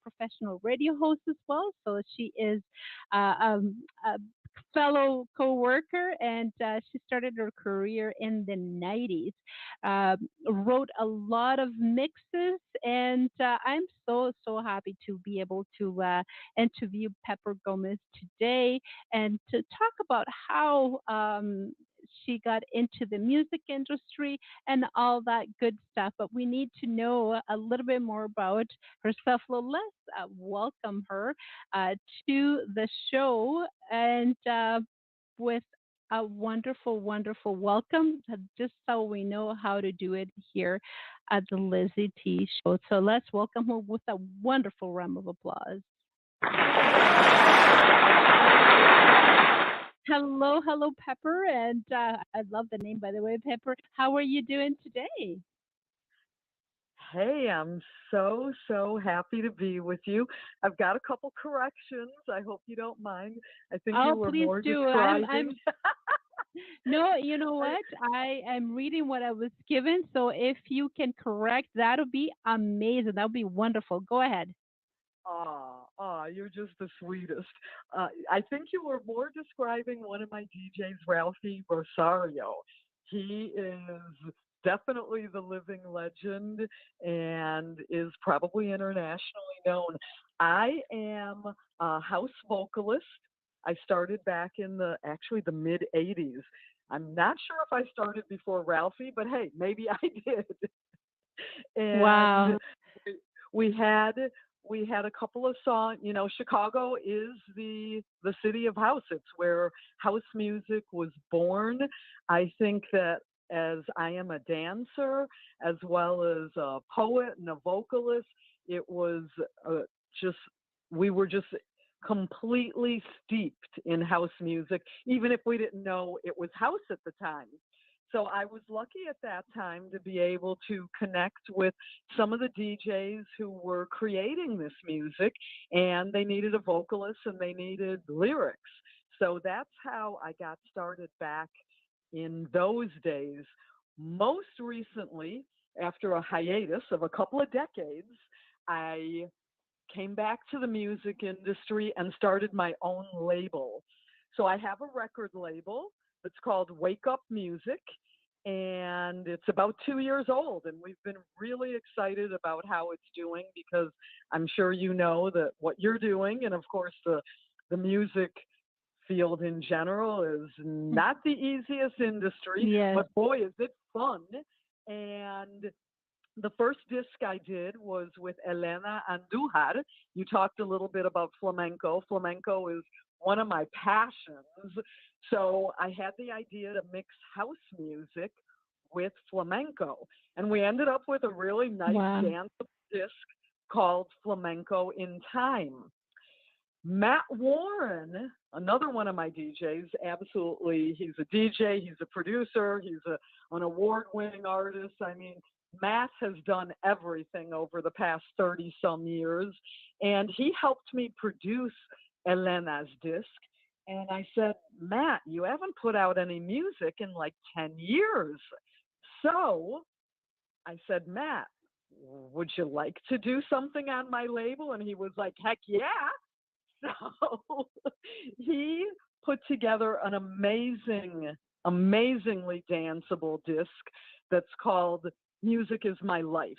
professional radio host as well. So she is a fellow co-worker, and she started her career in the 90s. Wrote a lot of mixes, and I'm so happy to be able to interview Pepper Gomez today and to talk about how she got into the music industry and all that good stuff. But we need to know a little bit more about herself. So let's welcome her uh, to the show and with a wonderful welcome, just so we know how to do it here at the LizyT Show. So let's welcome her with a wonderful round of applause. Hello, Pepper, and I love the name, by the way, Pepper. How are you doing today? Hey, I'm so happy to be with you. I've got a couple corrections. I hope you don't mind. I think you Oh, were please more do. describing. No, you know what? I am reading what I was given, so if you can correct, that'll be amazing. That'll be wonderful. Go ahead. You're just the sweetest. I think you were more describing one of my DJs, Ralphie Rosario. He is definitely the living legend and is probably internationally known. I am a house vocalist. I started back in the mid 80s. I'm not sure if I started before Ralphie, but hey, maybe I did. And Wow. we had we had a couple of songs. You know, Chicago is the city of house. It's where house music was born. I think that as I am a dancer as well as a poet and a vocalist, it was just we were just completely steeped in house music, even if we didn't know it was house at the time. So I was lucky at that time to be able to connect with some of the DJs who were creating this music, and they needed a vocalist and they needed lyrics. So that's how I got started back in those days. Most recently, after a hiatus of a couple of decades, I came back to the music industry and started my own label. So I have a record label that's called Wake Up Music, and it's about 2 years old. And we've been really excited about how it's doing because I'm sure you know that what you're doing, and of course the music field in general is not the easiest industry, Yes. but boy, is it fun. And the first disc I did was with Elena Andujar. You talked a little bit about flamenco. Flamenco is one of my passions. So I had the idea to mix house music with flamenco. And we ended up with a really nice Wow. danceable disc called Flamenco in Time. Matt Warren, another one of my DJs, absolutely, he's a DJ, he's a producer, an award-winning artist. I mean, Matt has done everything over the past 30 some years, and he helped me produce Elena's disc. And I said, Matt, you haven't put out any music in like 10 years. So I said, Matt, would you like to do something on my label? And he was like, heck yeah. So he put together an amazingly danceable disc that's called Music is My Life.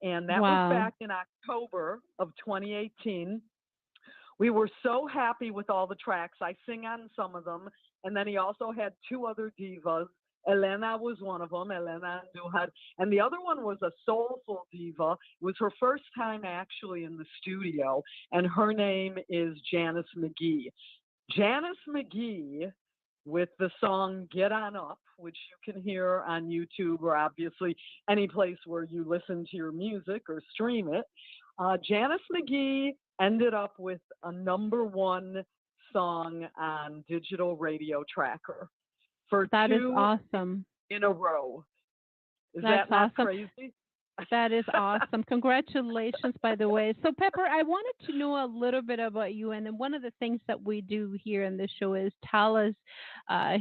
And that was Wow. back in October of 2018. We were so happy with all the tracks. I sing on some of them. And then he also had two other divas. Elena was one of them, Elena Andujar. And the other one was a soulful diva. It was her first time actually in the studio. And her name is Janice McGee. Janice McGee with the song Get On Up, which you can hear on YouTube or obviously any place where you listen to your music or stream it. Janice McGee ended up with a #1 song on Digital Radio Tracker for That is two awesome. in a row. Is That's that not awesome. crazy? That is awesome. Congratulations, by the way. So, Pepper, I wanted to know a little bit about you. And then one of the things that we do here in the show is tell us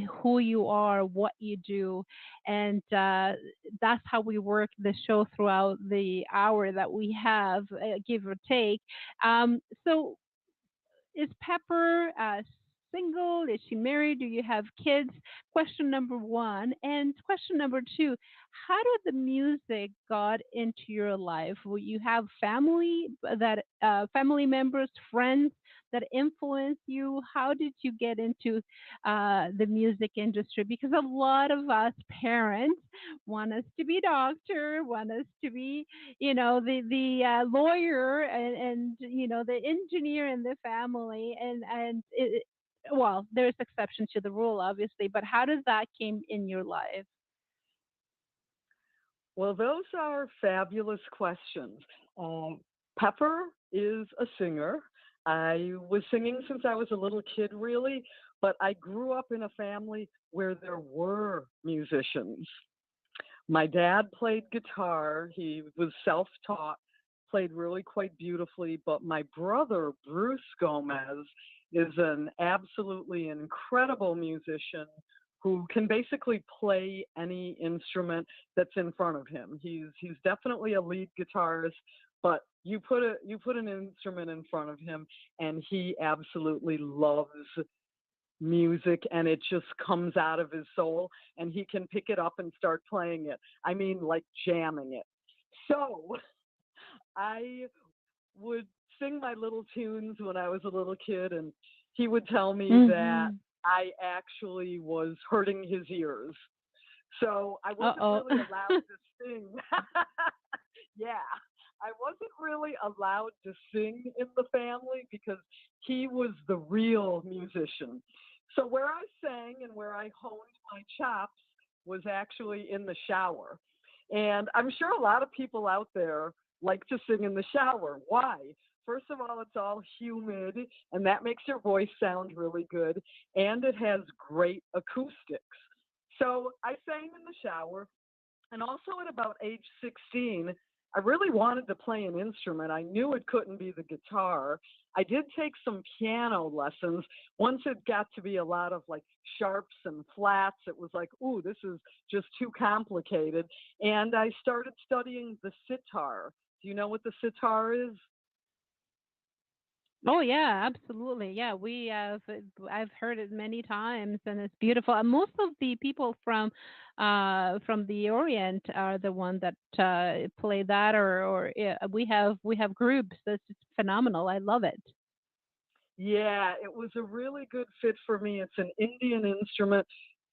who you are, what you do. And that's how we work the show throughout the hour that we have, give or take. So, is Pepper single? Is she married? Do you have kids? Question number one. And question number two, how did the music got into your life? Will you have family members, friends that influence you? How did you get into the music industry? Because a lot of us parents want us to be doctor, want us to be the lawyer and the engineer in the family well, there's exceptions to the rule, obviously, but how does that came in your life? Well, those are fabulous questions. Pepper is a singer. I was singing since I was a little kid, really, but I grew up in a family where there were musicians. My dad played guitar. He was self taught, played really quite beautifully. But my brother, Bruce Gomez, is an absolutely incredible musician who can basically play any instrument that's in front of him. He's definitely a lead guitarist, but you put an instrument in front of him and he absolutely loves music and it just comes out of his soul and he can pick it up and start playing it. I mean, like jamming it. So I would sing my little tunes when I was a little kid, and he would tell me that Mm-hmm. I actually was hurting his ears. So I wasn't Uh-oh. really allowed to sing. Yeah, I wasn't really allowed to sing in the family because he was the real musician. So where I sang and where I honed my chops was actually in the shower. And I'm sure a lot of people out there like to sing in the shower. Why? First of all, it's all humid and that makes your voice sound really good. And it has great acoustics. So I sang in the shower and also at about age 16, I really wanted to play an instrument. I knew it couldn't be the guitar. I did take some piano lessons. Once it got to be a lot of like sharps and flats, it was like, ooh, this is just too complicated. And I started studying the sitar. Do you know what the sitar is? Oh yeah, absolutely. Yeah, we have. I've heard it many times, and it's beautiful. And most of the people from the Orient are the one that play that, or yeah, we have groups that's just phenomenal. I love it. Yeah, it was a really good fit for me. It's an Indian instrument.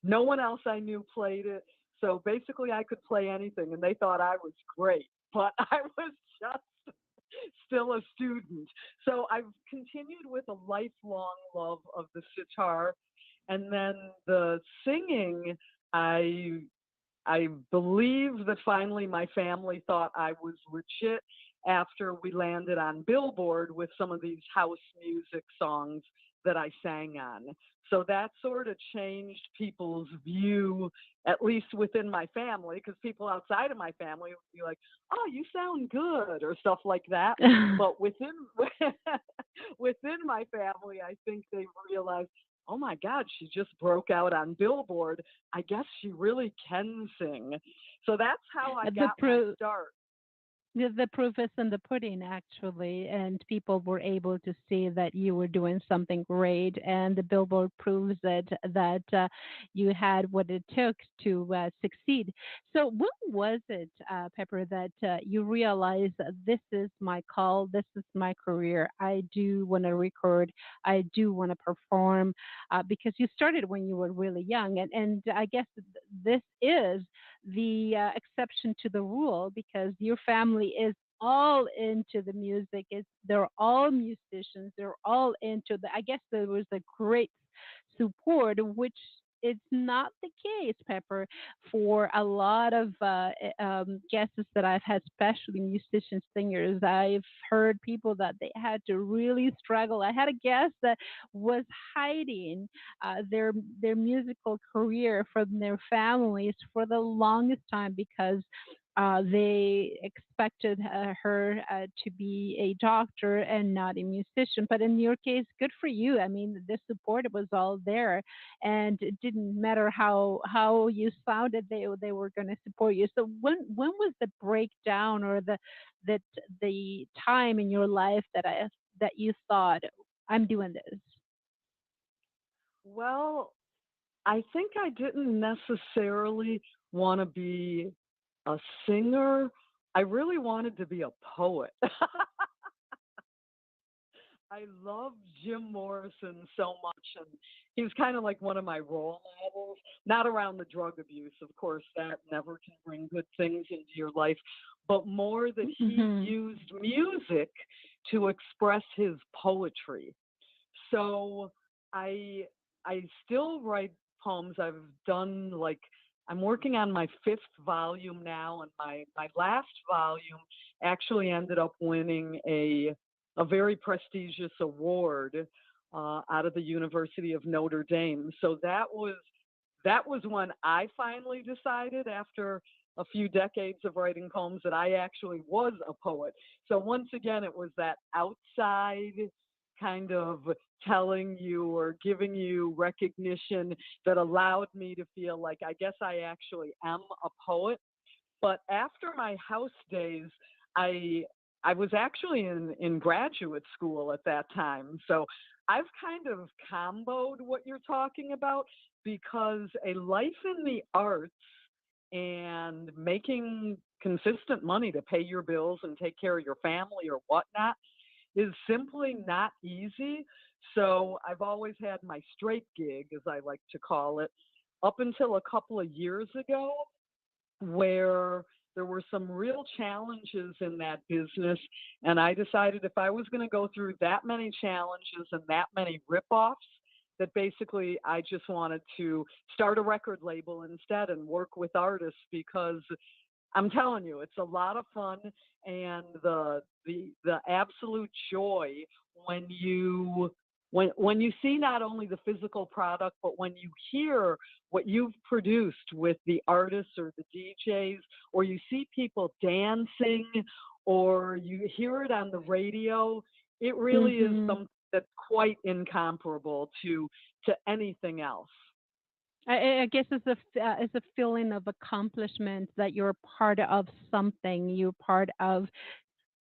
No one else I knew played it. So basically, I could play anything, and they thought I was great. But I was just still a student. So I've continued with a lifelong love of the sitar. And then the singing, I I believe that finally my family thought I was legit after we landed on Billboard with some of these house music songs that I sang on. So that sort of changed people's view, at least within my family, because people outside of my family would be like, "Oh, you sound good," or stuff like that. But within within my family, I think they realized, "Oh my God, she just broke out on Billboard. I guess she really can sing." So that's how I the got my pro start. the proof is in the pudding, actually, and people were able to see that you were doing something great, and the billboard proves it that you had what it took to succeed. So, when was it, Pepper, that you realized that this is my call, this is my career? I do want to record, I do want to perform, because you started when you were really young, and I guess this is the exception to the rule because your family is all into the music. They're all musicians. They're all into the. I guess there was a great support, which it's not the case, Pepper, for a lot of guests that I've had, especially musicians, singers. I've heard people that they had to really struggle. I had a guest that was hiding their musical career from their families for the longest time because They expected her to be a doctor and not a musician. But in your case, good for you. I mean, the support was all there, and it didn't matter how you sounded. They were going to support you. So when was the breakdown or that the time in your life that you thought I'm doing this? Well, I think I didn't necessarily want to be a singer. I really wanted to be a poet. I love Jim Morrison so much, and he was kind of like one of my role models. Not around the drug abuse, of course, that never can bring good things into your life, but more that he Hmm. used music to express his poetry. So I I still write poems. I've done like I'm working on my fifth volume now, and my last volume actually ended up winning a very prestigious award out of the University of Notre Dame. So that was when I finally decided after a few decades of writing poems that I actually was a poet. So once again, it was that outside kind of telling you or giving you recognition that allowed me to feel like I guess I actually am a poet. But after my house days, I I was actually in graduate school at that time. So I've kind of comboed what you're talking about because a life in the arts and making consistent money to pay your bills and take care of your family or whatnot is simply not easy. So I've always had my straight gig, as I like to call it, up until a couple of years ago, where there were some real challenges in that business. And I decided if I was going to go through that many challenges and that many ripoffs, that basically I just wanted to start a record label instead and work with artists because I'm telling you, it's a lot of fun, and the absolute joy when you see not only the physical product, but when you hear what you've produced with the artists or the DJs, or you see people dancing, or you hear it on the radio, it really is Hmm. something that's quite incomparable to anything else. I guess it's a feeling of accomplishment that you're part of something. You're part of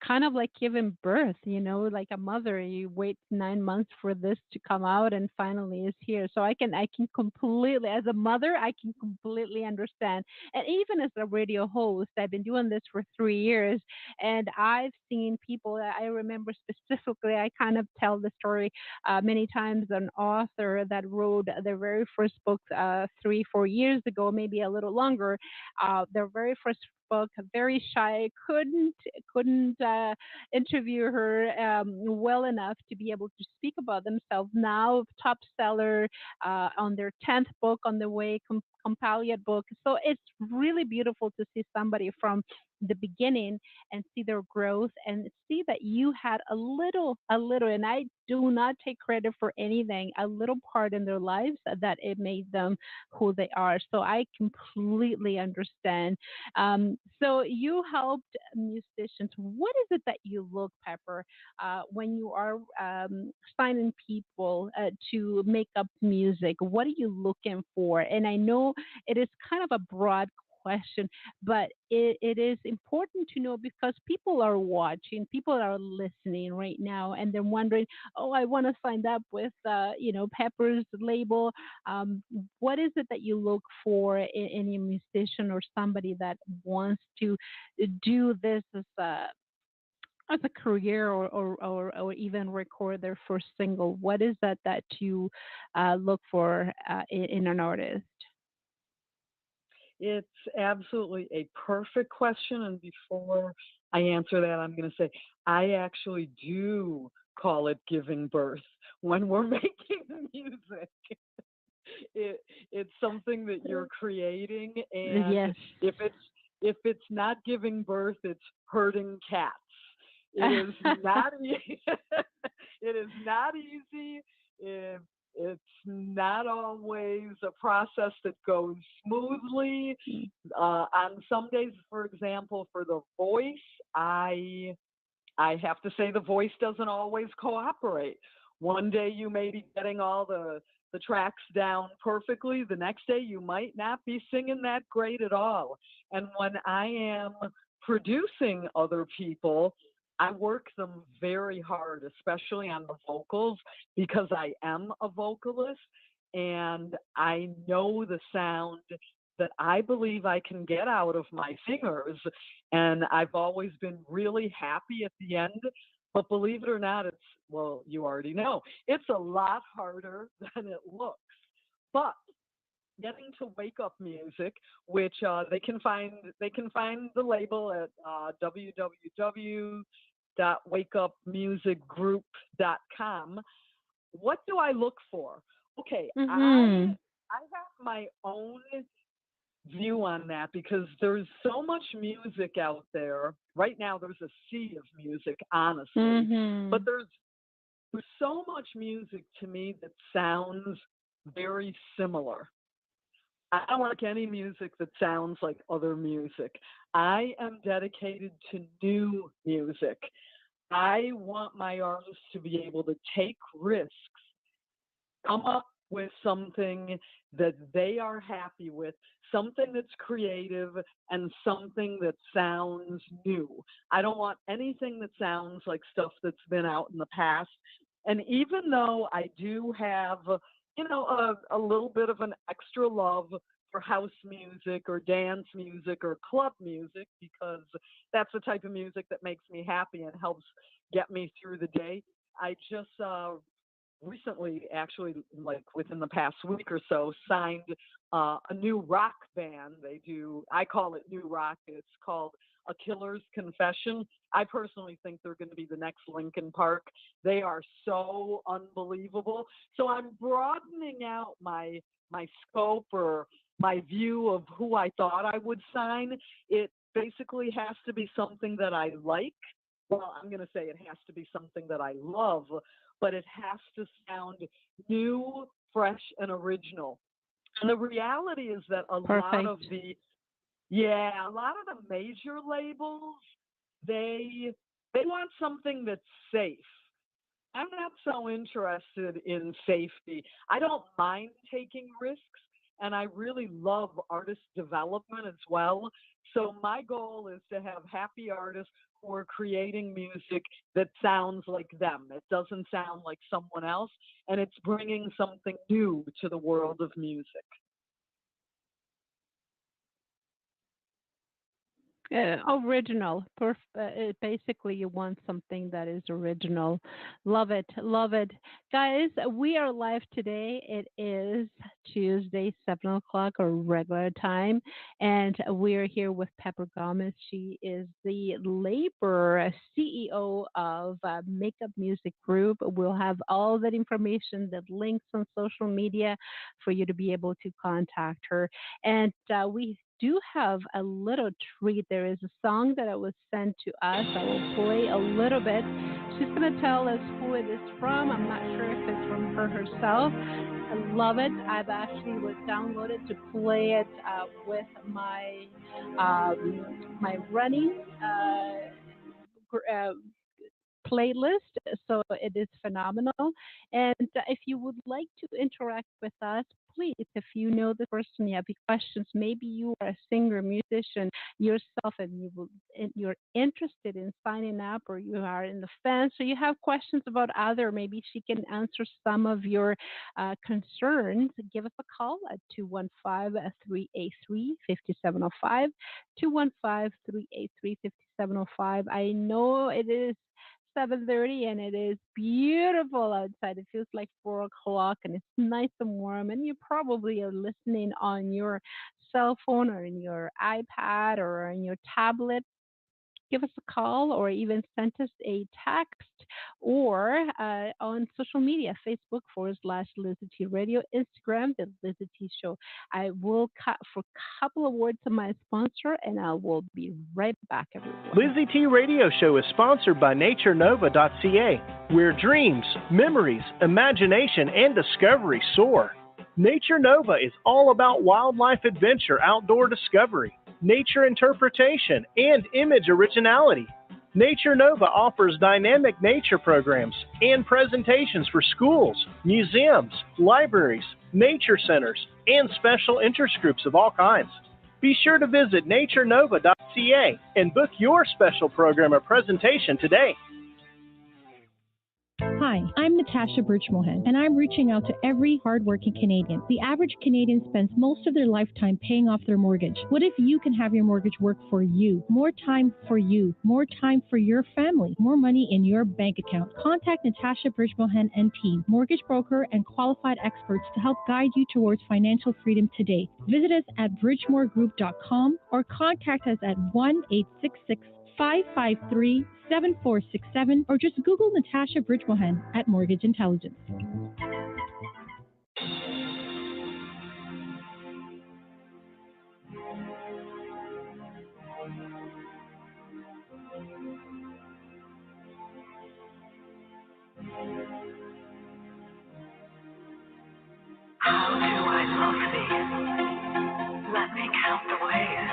kind of like giving birth, like a mother. You wait 9 months for this to come out and finally is here. So I can completely, as a mother, I can completely understand. And even as a radio host, I've been doing this for 3 years, and I've seen people. I remember specifically, I kind of tell the story many times. An author that wrote their very first book 3, 4 years ago, maybe a little longer. Their very first book, very shy, couldn't interview her well enough to be able to speak about themselves. Now, top seller on their 10th book on the way, compiled book. So it's really beautiful to see somebody from the beginning and see their growth and see that you had a little, and I do not take credit for anything, a little part in their lives that it made them who they are. So I completely understand. So you helped musicians. What is it that you look, Pepper, when you are signing people to make up music? What are you looking for? And I know it is kind of a broad question, but it is important to know because people are watching, people are listening right now, and they're wondering, oh, I want to sign up with, Pepper's label. um, what is it that you look for in a musician or somebody that wants to do this as a career or even record their first single? What is that you look for in an artist? It's absolutely a perfect question. And before I answer that, I'm going to say I actually do call it giving birth when we're making music. It, it's something that you're creating, and Yes. if it's not giving birth, it's herding cats. It is not it is not easy. It's not always a process that goes smoothly. Mm. On some days, for example, for the voice, I have to say the voice doesn't always cooperate. One day you may be getting all the tracks down perfectly. The next day you might not be singing that great at all. And when I am producing other people, I work them very hard, especially on the vocals, because I am a vocalist and I know the sound that I believe I can get out of my singers. And I've always been really happy at the end. But believe it or not, well, you already know, it's a lot harder than it looks. But getting to Wake Up Music, which they can find the label at www.wakeupmusicgroup.com. What do I look for? Okay, Mhm. I have my own view on that because there's so much music out there. Right now there's a sea of music, honestly. But Mhm. there's so much music to me that sounds very similar. I don't like any music that sounds like other music. I am dedicated to new music. I want my artists to be able to take risks, come up with something that they are happy with, something that's creative, and something that sounds new. I don't want anything that sounds like stuff that's been out in the past. And even though I do have, a little bit of an extra love for house music or dance music or club music, because that's the type of music that makes me happy and helps get me through the day. I just recently, actually, like within the past week or so, signed a new rock band. I call it new rock. It's called A Killer's Confession. I personally think they're going to be the next Linkin Park. They are so unbelievable. So I'm broadening out my scope or my view of who I thought I would sign. It basically has to be something that I like. Well, I'm going to say it has to be something that I love, but it has to sound new, fresh, and original. And the reality is that Perfect. a lot of the major labels, they they want something that's safe. I'm not so interested in safety. I don't mind taking risks, and I really love artist development as well. So my goal is to have happy artists who are creating music that sounds like them. It doesn't sound like someone else, and it's bringing something new to the world of music. Original. Basically, you want something that is original. Love it. Love it. Guys, we are live today. It is Tuesday, 7 o'clock, or regular time. And we are here with Pepper Gomez. She is the labor CEO of Makeup Music Group. We'll have all that information, the links on social media for you to be able to contact her. And we do have a little treat. There is a song that was sent to us. I will play a little bit. She's going to tell us who it is from. I'm not sure if it's from her herself. I love it. I've actually was downloaded to play it with my running playlist. So it is phenomenal. And if you would like to interact with us, please, if you know the person, you have any questions, maybe you are a singer, musician yourself, and you're interested in signing up, or you are in the fence, so you have questions about other, maybe she can answer some of your concerns. Give us a call at 215-383-5705, 215-383-5705. I know it is 7:30 and it is beautiful outside. It feels like 4 o'clock and it's nice and warm. And you probably are listening on your cell phone or in your iPad or on your tablet. give us a call or even send us a text or on social media, Facebook/LizyT Radio, Instagram, The LizyT Show. I will cut for a couple of words to my sponsor and I will be right back, everyone. LizyT Radio Show is sponsored by NatureNova.ca, where dreams, memories, imagination, and discovery soar. Nature Nova is all about wildlife adventure, outdoor discovery, nature interpretation, and image originality. Nature Nova offers dynamic nature programs and presentations for schools, museums, libraries, nature centers, and special interest groups of all kinds. Be sure to visit NatureNova.ca and book your special program or presentation today. Hi, I'm Natasha Birchmohan, and I'm reaching out to every hardworking Canadian. The average Canadian spends most of their lifetime paying off their mortgage. What if you can have your mortgage work for you? More time for you, more time for your family, more money in your bank account. Contact Natasha Birchmohan and team, mortgage broker and qualified experts to help guide you towards financial freedom today. Visit us at bridgemoregroup.com or contact us at 1-866-553-7467 or just Google Natasha Bridgemohan at Mortgage Intelligence. How do I love thee? Let me count the ways.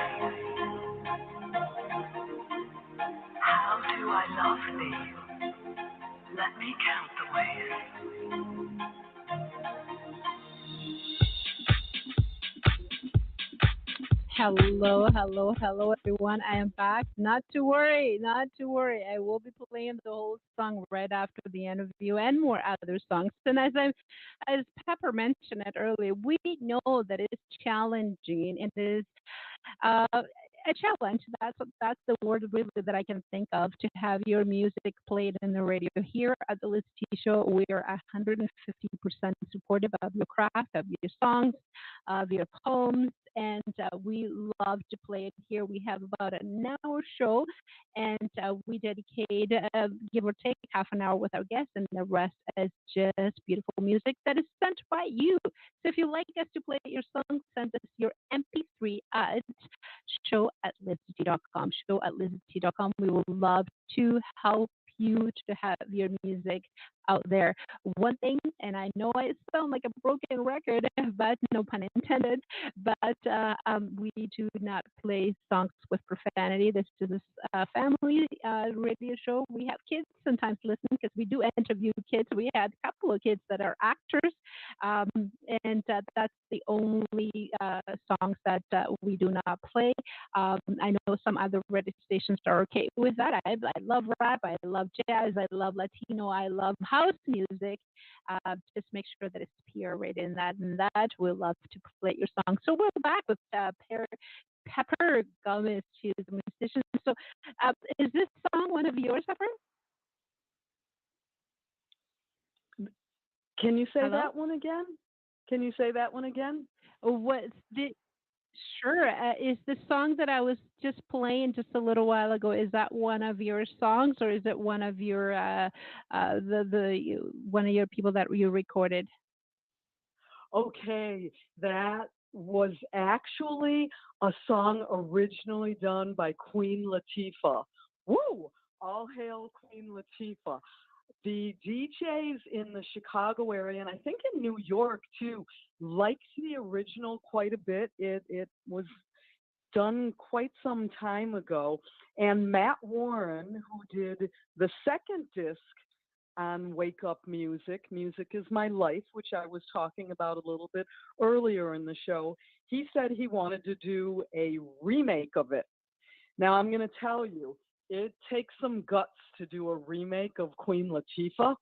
How do I love thee? Let me count the ways. Hello, hello, hello, everyone. I am back. Not to worry, not to worry. I will be playing the whole song right after the interview and more other songs. And as Pepper mentioned it earlier, we know that it's challenging. It is a challenge. That's the word really that I can think of to have your music played in the radio. Here at the LizyT Show, we are 150% supportive of your craft, of your songs, of your poems, and we love to play it here. We have about an hour show, and we dedicate, give or take, half an hour with our guests, and the rest is just beautiful music that is sent by you. So if you'd like us to play your song, send us your MP3 at show@LizyT.com. Show@LizyT.com. We would love to help you to have your music out there. One thing, and I know I sound like a broken record, but no pun intended, but we do not play songs with profanity. This is a family radio show. We have kids sometimes listen because we do interview kids. We had a couple of kids that are actors, and that's the only songs that we do not play. I know some other radio stations are okay with that. I love rap, I love jazz, I love Latino, I love house music. Just make sure that it's pure rated in that, and that we'll love to play your song. So we're back with Pepper Gomez. She's a musician. So is this song one of yours, Pepper? Can you say Hello? that one again? Can you say that one again? What's the Sure. Is the song that I was just playing just a little while ago? Is that one of your songs, or is it one of your one of your people that you recorded? Okay, that was actually a song originally done by Queen Latifah. Woo! All hail Queen Latifah. The DJs in the Chicago area, and I think in New York too, liked the original quite a bit. It was done quite some time ago. And Matt Warren, who did the second disc on Wake Up Music, Music is My Life, which I was talking about a little bit earlier in the show, he said he wanted to do a remake of it. Now, I'm going to tell you, it takes some guts to do a remake of Queen Latifah,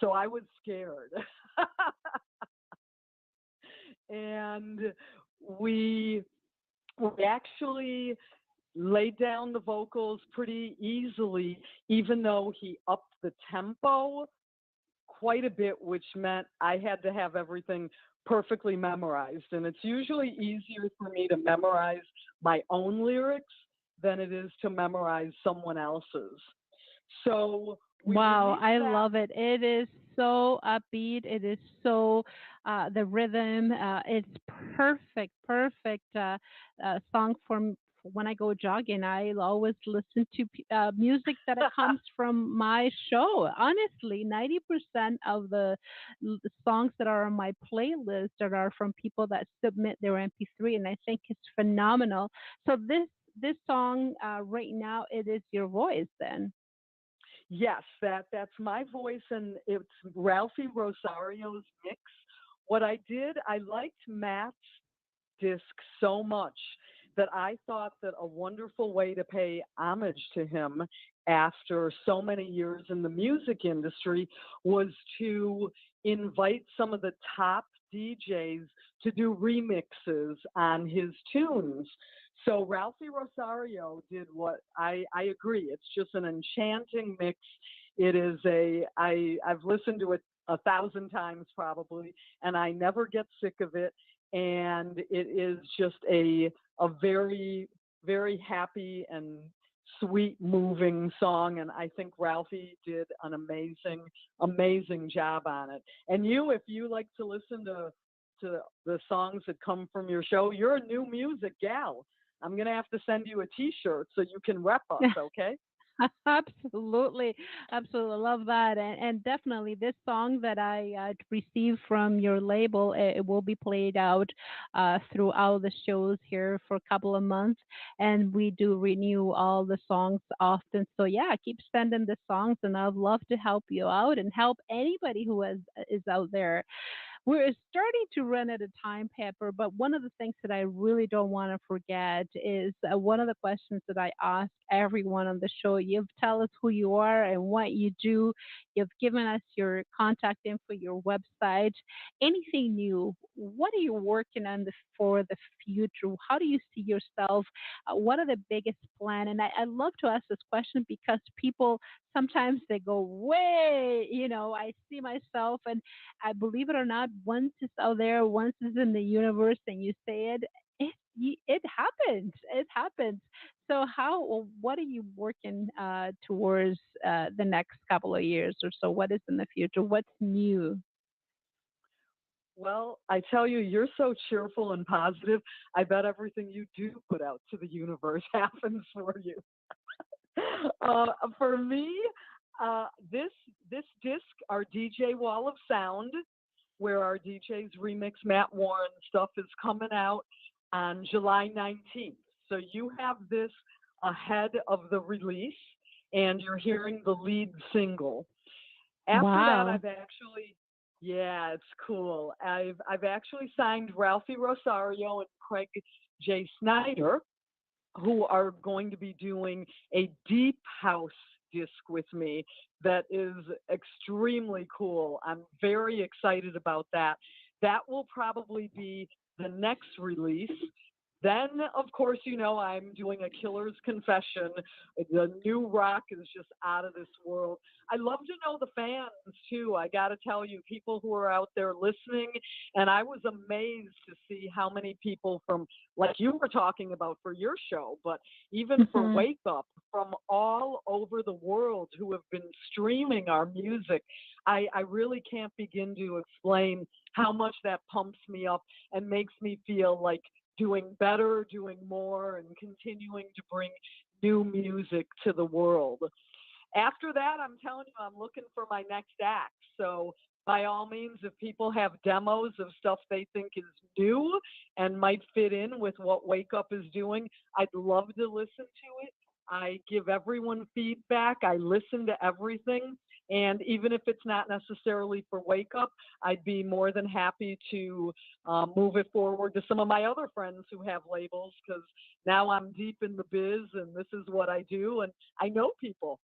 so I was scared. And we actually laid down the vocals pretty easily, even though he upped the tempo quite a bit, which meant I had to have everything perfectly memorized. And it's usually easier for me to memorize my own lyrics than it is to memorize someone else's. So we Wow, released I that. love it. It is so upbeat. It is so the rhythm. It's perfect, perfect song for when I go jogging. I always listen to music that it comes from my show. Honestly, 90% of the songs that are on my playlist that are from people that submit their MP3, and I think it's phenomenal. So this song right now, it is your voice then. Yes, that's my voice, and it's Ralphie Rosario's mix. What I did, I liked Matt's disc so much that I thought that a wonderful way to pay homage to him after so many years in the music industry was to invite some of the top DJs to do remixes on his tunes. So Ralphie Rosario did what I agree. It's just an enchanting mix. It is I've listened to it 1,000 times probably, and I never get sick of it. And it is just a very very happy and sweet moving song, and I think Ralphie did an amazing job on it. And you, if you like to listen to the songs that come from your show, you're a new music gal. I'm gonna have to send you a T-shirt so you can rep us, okay? Absolutely, absolutely love that, and definitely this song that I received from your label, it will be played out throughout the shows here for a couple of months, and we do renew all the songs often. So yeah, keep sending the songs, and I'd love to help you out and help anybody who is out there. We're starting to run out of time, Pepper, but one of the things that I really don't want to forget is one of the questions that I ask everyone on the show. You've tell us who you are and what you do. You've given us your contact info, your website, anything new. What are you working on for the future? How do you see yourself? What are the biggest plan? And I love to ask this question because people sometimes they go way, I see myself and I believe it or not, once it's out there, once it's in the universe, and you say it, it happens. It happens. So what are you working towards the next couple of years or so? What is in the future? What's new? Well, I tell you, you're so cheerful and positive. I bet everything you do put out to the universe happens for you. uh, for me, this disc, our DJ Wall of Sound, where our DJs remix Matt Warren stuff, is coming out on July 19th. So you have this ahead of the release, and you're hearing the lead single. After that, Wow. I've actually, yeah, it's cool. I've actually signed Ralphie Rosario and Craig J. Snyder, who are going to be doing a deep house disc with me that is extremely cool. I'm very excited about that. That will probably be the next release. Then, of course, I'm doing a killer's confession. The new rock is just out of this world. I love to know the fans, too. I got to tell you, people who are out there listening. And I was amazed to see how many people from, like you were talking about for your show, but even for Hmm. Wake Up, from all over the world who have been streaming our music. I really can't begin to explain how much that pumps me up and makes me feel like doing better, doing more, and continuing to bring new music to the world. After that, I'm telling you, I'm looking for my next act. So, by all means, if people have demos of stuff they think is new and might fit in with what Wake Up is doing, I'd love to listen to it. I give everyone feedback, I listen to everything. And even if it's not necessarily for Wake Up, I'd be more than happy to move it forward to some of my other friends who have labels, because now I'm deep in the biz and this is what I do and I know people.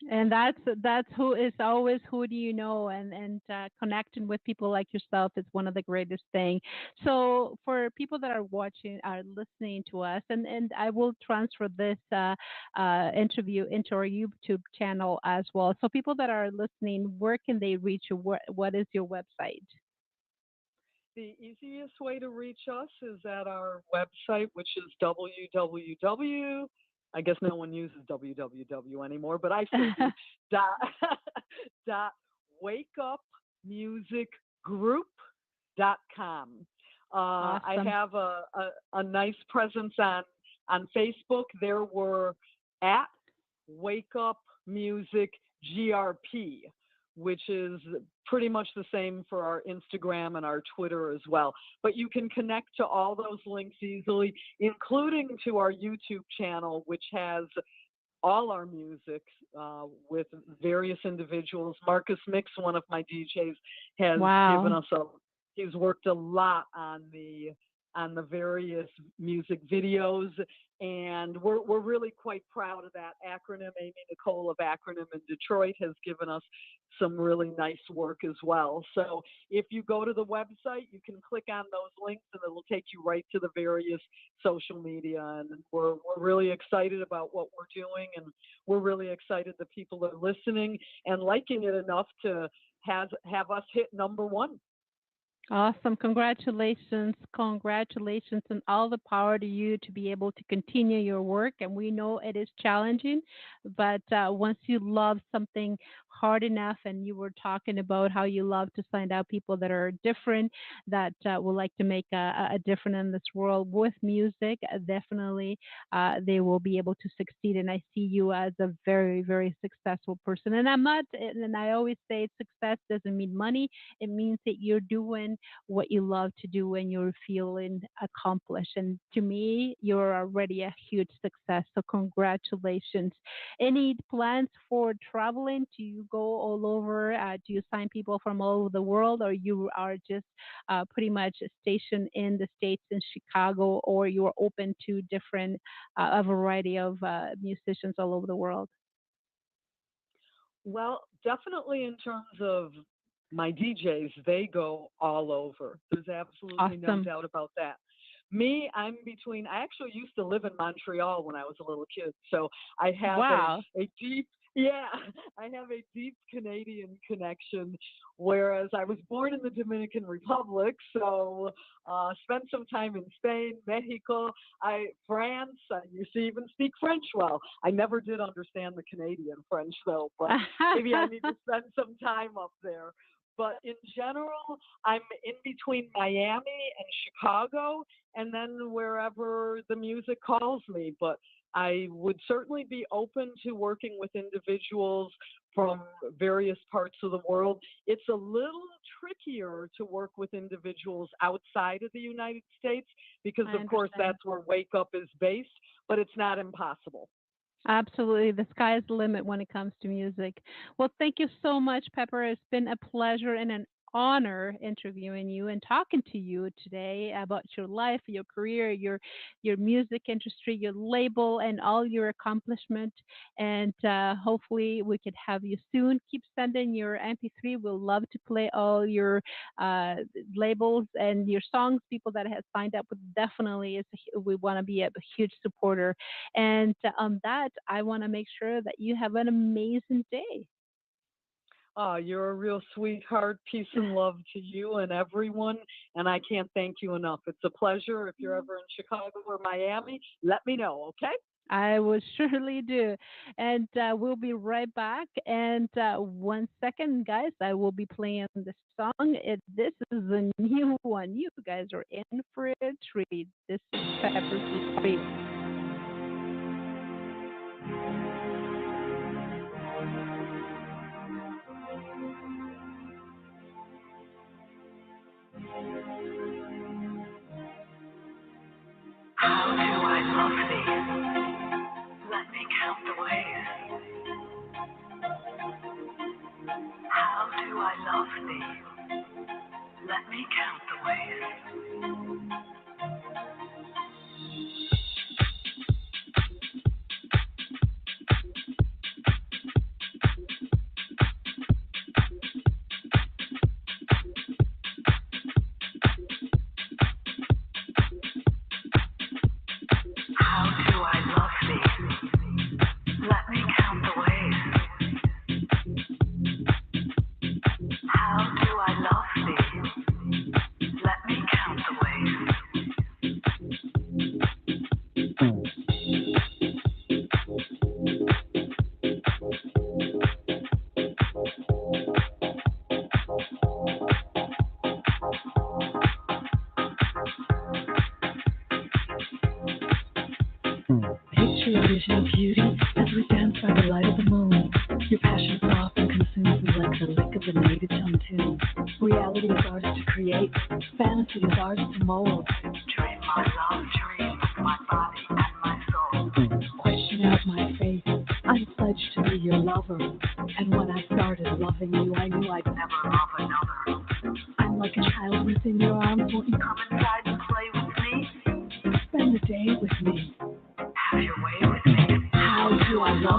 And that's who is always who do you know, and connecting with people like yourself is one of the greatest thing. So for people that are watching, are listening to us, and I will transfer this interview into our YouTube channel as well. So people that are listening, where can they reach you? What is your website? The easiest way to reach us is at our website, which is www. I guess no one uses www anymore, but I still do. dot, dot wakeupmusicgroup.com. I Awesome. have a nice presence on Facebook. There were at Wake Up Music GRP, which is pretty much the same for our Instagram and our Twitter as well. But you can connect to all those links easily, including to our YouTube channel, which has all our music with various individuals. Marcus Mix, one of my DJs, has given Wow. us he's worked a lot on the various music videos, and we're really quite proud of that acronym. Amy Nicole of Acronym in Detroit has given us some really nice work as well. So if you go to the website, you can click on those links and it'll take you right to the various social media. And we're really excited about what we're doing, and we're really excited that people are listening and liking it enough to have us hit #1. Awesome. Congratulations. Congratulations, and all the power to you to be able to continue your work. And we know it is challenging, but once you love something hard enough, and you were talking about how you love to find out people that are different, that would like to make a difference in this world with music, definitely they will be able to succeed. And I see you as a very, very successful person. And I'm not, and I always say success doesn't mean money. It means that you're doing what you love to do and you're feeling accomplished. And to me, you're already a huge success. So congratulations. Any plans for traveling? Do you go all over? Do you sign people from all over the world, or you are just pretty much stationed in the States in Chicago, or you are open to different, a variety of musicians all over the world? Well, definitely in terms of my DJs, they go all over. There's absolutely no Awesome. doubt about that. Me, I'm between, I actually used to live in Montreal when I was a little kid. So I have Wow. a deep, yeah, I have a deep Canadian connection, whereas I was born in the Dominican Republic. So spent some time in Spain, Mexico, France. I used to even speak French well. I never did understand the Canadian French though, but maybe I need to spend some time up there. But in general, I'm in between Miami and Chicago, and then wherever the music calls me. But I would certainly be open to working with individuals from various parts of the world. It's a little trickier to work with individuals outside of the United States because, I of course, understand. that's where Wake Up is based, but it's not impossible. Absolutely. The sky's the limit when it comes to music. Well, thank you so much, Pepper. It's been a pleasure and an honor interviewing you and talking to you today about your life, your career, your music industry, your label, and all your accomplishment. And hopefully, we could have you soon. Keep sending your MP3. We'll love to play all your uh, labels and your songs. People that have signed up with definitely we want to be a huge supporter. And on that, I want to make sure that you have an amazing day. Oh, you're a real sweetheart. Peace and love to you and everyone. And I can't thank you enough. It's a pleasure. If you're ever in Chicago or Miami, let me know, okay? I will surely do. And we'll be right back. And 1 second, guys, I will be playing the song. This is a new one. You guys are in for a treat. This is Pepper's Street. How do I love thee? Let me count the ways. How do I love thee? Let me count the ways. How do I love thee? Let me count the ways. How do I love thee? Let me vision of beauty as we dance by the light of the moon. Your passion soft and consumes me like the lick of the native tongue tune. Reality is ours to create, fantasy is ours to mold. Dream my love, dream with my body and my soul. Question out my faith, I'm pledged to be your lover. And when I started loving you, I knew I'd never love another. I'm like a child within your arms, won't you come inside and play with me? Spend the day with me. Have your way with me. How do I love